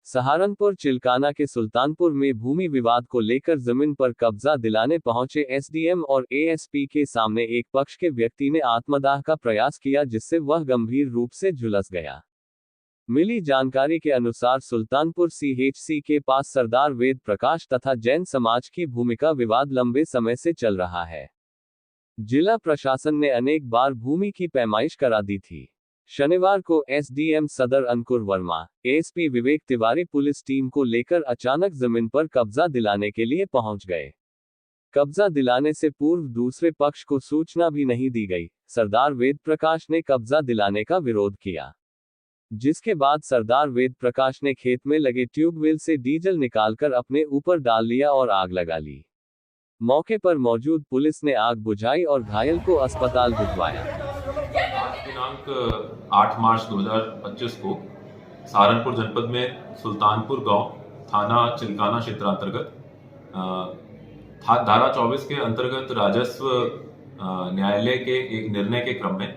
सहारनपुर चिल्काना के सुल्तानपुर में भूमि विवाद को लेकर जमीन पर कब्जा दिलाने पहुंचे एसडीएम और एएसपी के सामने एक पक्ष के व्यक्ति ने आत्मदाह का प्रयास किया, जिससे वह गंभीर रूप से झुलस गया। मिली जानकारी के अनुसार सुल्तानपुर सीएचसी के पास सरदार वेद प्रकाश तथा जैन समाज की भूमि का विवाद लंबे समय से चल रहा है। जिला प्रशासन ने अनेक बार भूमि की पैमाइश करा दी थी। शनिवार को एसडीएम सदर अंकुर Verma, ASP Vivek Tiwari police team को लेकर अचानक जमीन पर कब्जा दिलाने के लिए पहुंच गए। कब्जा दिलाने से पूर्व दूसरे पक्ष को सूचना भी नहीं दी गई। सरदार वेद प्रकाश ने कब्जा दिलाने का विरोध किया, जिसके बाद सरदार वेद प्रकाश ने खेत में लगे ट्यूबवेल से डीजल निकालकर अपने ऊपर डाल लिया और आग लगा ली। मौके पर मौजूद पुलिस ने आग बुझाई और घायल को अस्पताल भिजवाया। दिनांक 8 मार्च 2025 को सहारनपुर जनपद में सुल्तानपुर गांव थाना चिल्काना क्षेत्र अंतर्गत धारा 24 के अंतर्गत राजस्व न्यायालय के एक निर्णय के क्रम में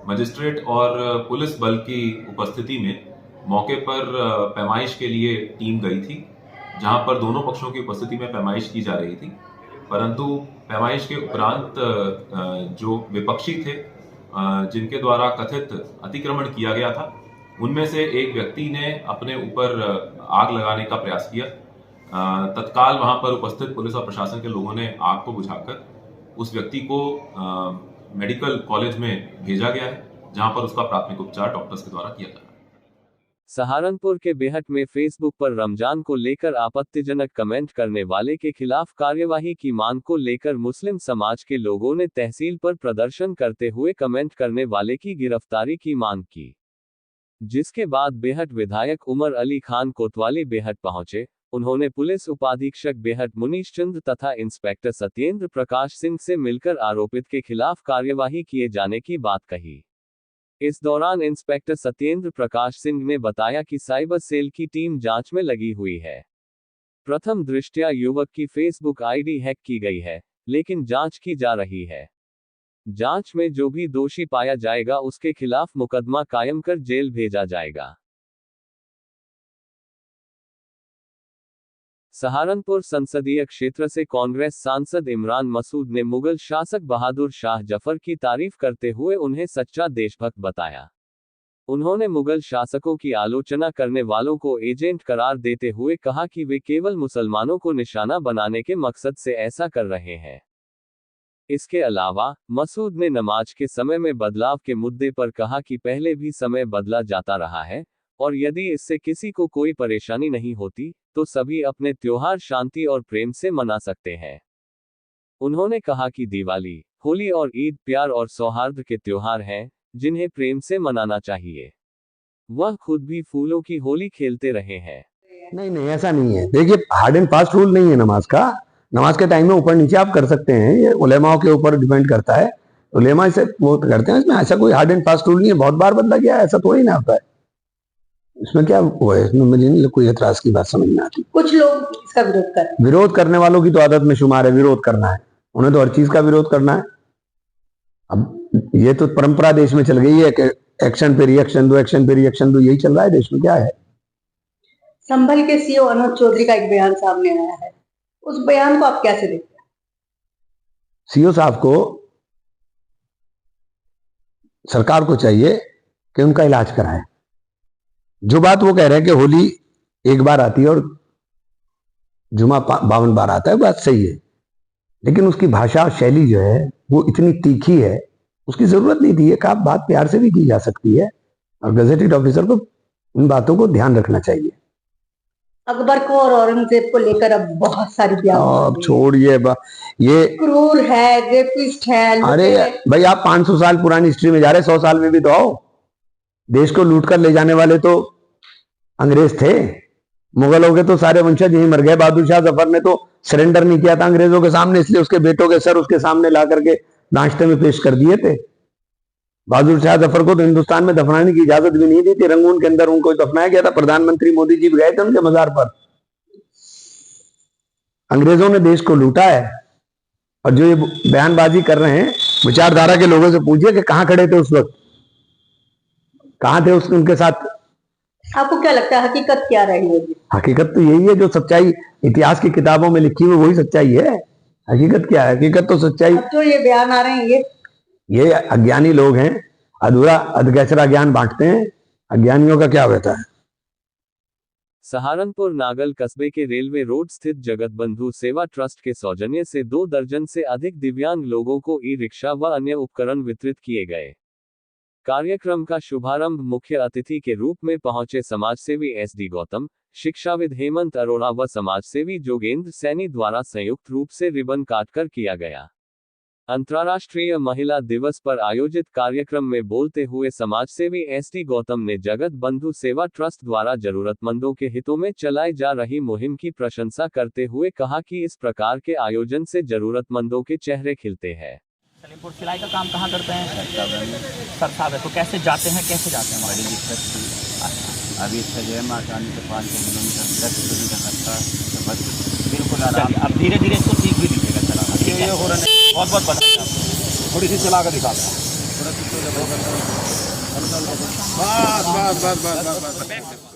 मजिस्ट्रेट और पुलिस बल की उपस्थिति में मौके पर पैमाइश के लिए टीम गई थी, जहां पर दोनों पक्षों की उपस्थिति में पैमाइश की जा रही थी। परंतु पैमाइश के उपरांत जो विपक्षी थे, जिनके द्वारा कथित अतिक्रमण किया गया था, उनमें से एक व्यक्ति ने अपने ऊपर आग लगाने का प्रयास किया। तत्काल वहां पर उपस्थित पुलिस और प्रशासन के लोगों ने आग को बुझाकर उस व्यक्ति को मेडिकल कॉलेज में भेजा गया है, जहां पर उसका प्राथमिक उपचार डॉक्टर्स के द्वारा किया जा रहा है। सहारनपुर के बेहट में फेसबुक पर रमजान को लेकर आपत्तिजनक कमेंट करने वाले के खिलाफ कार्यवाही की मांग को लेकर मुस्लिम समाज के लोगों ने तहसील पर प्रदर्शन करते हुए कमेंट करने वाले की गिरफ्तारी की मांग की, जिसके बाद बेहट विधायक उमर अली खान कोतवाली बेहट पहुंचे। उन्होंने पुलिस उपाधीक्षक बेहट मुनीश चंद्र तथा इंस्पेक्टर सत्येंद्र प्रकाश सिंह से मिलकर आरोपित के खिलाफ कार्यवाही किए जाने की बात कही। इस दौरान इंस्पेक्टर सत्येंद्र प्रकाश सिंह ने बताया कि साइबर सेल की टीम जांच में लगी हुई है। प्रथम दृष्टया युवक की फेसबुक आईडी हैक की गई है, लेकिन जांच की जा रही है। जांच में जो भी दोषी पाया जाएगा उसके खिलाफ मुकदमा कायम कर जेल भेजा जाएगा। सहारनपुर संसदीय क्षेत्र से कांग्रेस सांसद इमरान मसूद ने मुगल शासक बहादुर शाह जफर की तारीफ करते हुए उन्हें सच्चा देशभक्त बताया। उन्होंने मुगल शासकों की आलोचना करने वालों को एजेंट करार देते हुए कहा कि वे केवल मुसलमानों को निशाना बनाने के मकसद से ऐसा कर रहे हैं। इसके अलावा मसूद ने नमाज के समय में बदलाव के मुद्दे पर कहा कि पहले भी समय बदला जाता रहा है और यदि इससे किसी को कोई परेशानी नहीं होती तो सभी अपने त्योहार शांति और प्रेम से मना सकते हैं। उन्होंने कहा कि दिवाली, होली और ईद प्यार और सौहार्द के त्योहार हैं, जिन्हें प्रेम से मनाना चाहिए। वह खुद भी फूलों की होली खेलते रहे हैं। नहीं, ऐसा नहीं है। देखिए, हार्ड एंड फास्ट रूल नहीं है नमाज का। नमाज के टाइम में ऊपर नीचे आप कर सकते हैं, ये उलेमाओं के ऊपर डिपेंड करता है। उलेमा इसे वो करते हैं, इसमें ऐसा कोई हार्ड एंड फास्ट रूल नहीं है। बहुत बार बदला गया, ऐसा थोड़ी ना होता है। इसमें क्या हुआ है? इसमें मुझे नहीं कोई एतराज की बात समझ में आती। कुछ लोग इसका विरोध करने वालों की तो आदत में शुमार है विरोध करना है। उन्हें तो हर चीज का विरोध करना है। अब ये तो परंपरा देश में चल गई है कि एक्शन पे रिएक्शन दो, एक्शन पे रिएक्शन दो, यही चल रहा है देश में। क्या है? संभल के सीओ अनुज चौधरी का एक बयान सामने आया है, उस बयान को आप कैसे देखते हैं? सीओ साहब को, सरकार को चाहिए कि उनका इलाज कराए। जो बात वो कह रहे हैं कि होली एक बार आती है और जुमा 52 बार आता है, बात सही है, लेकिन उसकी भाषा और शैली जो है वो इतनी तीखी है, उसकी जरूरत नहीं थी। एक आप बात प्यार से भी की जा सकती है और गजेटेड ऑफिसर को उन बातों को ध्यान रखना चाहिए। अकबर को और औरंगजेब को लेकर अब बहुत सारी अब छोड़िए, ये क्रूर है, रेपिस्ट है। अरे भाई, आप 500 साल पुरानी हिस्ट्री में जा रहे, 100 साल में भी तो आओ। देश को लूट कर ले जाने वाले तो अंग्रेज थे। मुगलों के तो सारे वंशज यहीं मर गए। बहादुर शाह जफर ने तो सरेंडर नहीं किया था अंग्रेजों के सामने, इसलिए उसके बेटों के सर उसके सामने ला करके नाश्ते में पेश कर दिए थे। बहादुर शाह जफर को तो हिंदुस्तान में दफनाने की इजाजत भी नहीं दी थी। रंगून के अंदर उनको दफनाया गया था। प्रधानमंत्री मोदी जी भी गए थे उनके मजार पर। अंग्रेजों ने देश को लूटा है। और जो ये बयानबाजी कर रहे हैं, विचारधारा के लोगों से पूछिए कि कहां खड़े थे उस वक्त, कहां थे उनके साथ आपको क्या लगता है हकीकत क्या रही होगी? हकीकत तो यही है जो सच्चाई इतिहास की किताबों में लिखी हुई, वही सच्चाई है। हकीकत क्या है? हकीकत तो सच्चाई। अब जो ये बयान आ रहे हैं ये अज्ञानी लोग हैं, अधूरा अधगैसरा ज्ञान बांटते हैं। अज्ञानियों का क्या होता है? सहारनपुर नागल कस्बे के रेलवे रोड स्थित जगतबंधु सेवा ट्रस्ट के सौजन्य से 2 दर्जन से अधिक दिव्यांग लोगों को ई रिक्शा व अन्य उपकरण वितरित किए गए। कार्यक्रम का शुभारंभ मुख्य अतिथि के रूप में पहुंचे समाजसेवी SD गौतम, शिक्षाविद हेमंत अरोड़ा व समाजसेवी जोगेंद्र सैनी द्वारा संयुक्त रूप से रिबन काटकर किया गया। अंतर्राष्ट्रीय महिला दिवस पर आयोजित कार्यक्रम में बोलते हुए समाजसेवी SD गौतम ने जगत बंधु सेवा ट्रस्ट द्वारा जरूरतमंदों के हितों में चलाई जा रही मुहिम की प्रशंसा करते हुए कहा कि इस प्रकार के आयोजन से जरूरतमंदों के चेहरे खिलते हैं। सलीमपुर सिलाई का काम कहाँ करते हैं? सर साहब है, तो कैसे जाते हैं हमारी दिक्कत? अभी से जो है माकानी से 5 किलोमीटर 10 किलोमीटर रास्ता तो बस बिल्कुल आराम। अब धीरे धीरे इसको सीख भी दीजिएगा चलाना। ये हो रहा है, बहुत बहुत बधाई आपको। थोड़ी सी चला कर दिखा बस बस बस बस बस।